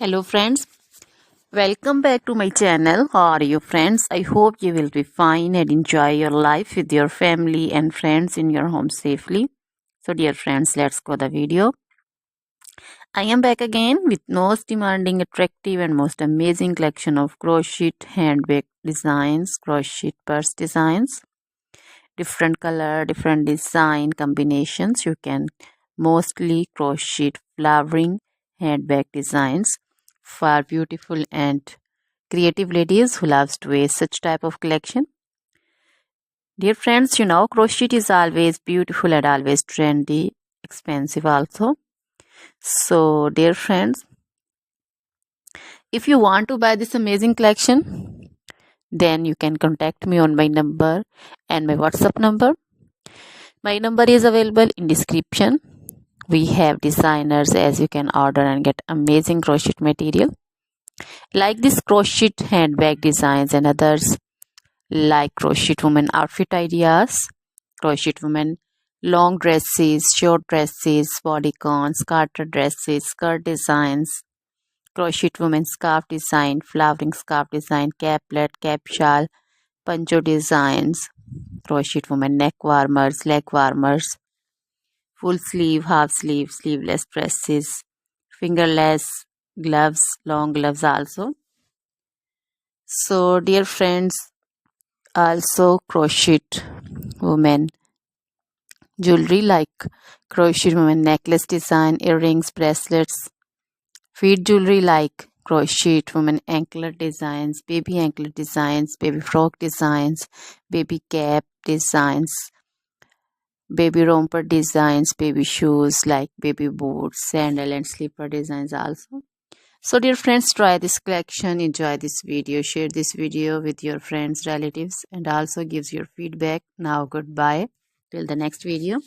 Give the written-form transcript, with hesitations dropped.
Hello friends, welcome back to my channel. How are you friends? I hope you will be fine and enjoy your life with your family and friends in your home safely. So dear friends, let's go the video. I am back again with most demanding, attractive and most amazing collection of crochet handbag designs, crochet purse designs, different color, different design combinations. You can mostly crochet flowering handbag designs for beautiful and creative ladies who loves to wear such type of collection. Dear friends, you know crochet is always beautiful and always trendy, expensive also. So dear friends, if you want to buy this amazing collection, then you can contact me on my number and my WhatsApp number. My number is available in description. We have designers as you can order and get amazing crochet material like this crochet handbag designs and others like crochet woman outfit ideas, crochet woman long dresses, short dresses, bodycons, garter dresses, skirt designs, crochet woman scarf design, flowering scarf design, caplet, cap shawl, poncho designs, crochet woman neck warmers, leg warmers, full sleeve, half sleeve, sleeveless dresses, fingerless gloves, long gloves also. So dear friends, also crochet women jewelry like crochet women necklace design, earrings, bracelets, feet jewelry like crochet women anklet designs, baby frock designs, baby cap designs, baby romper designs, baby shoes like baby boots, sandal and slipper designs also. So dear friends, try this collection, enjoy this video, share this video with your friends, relatives and also gives your feedback. Now goodbye till the next video.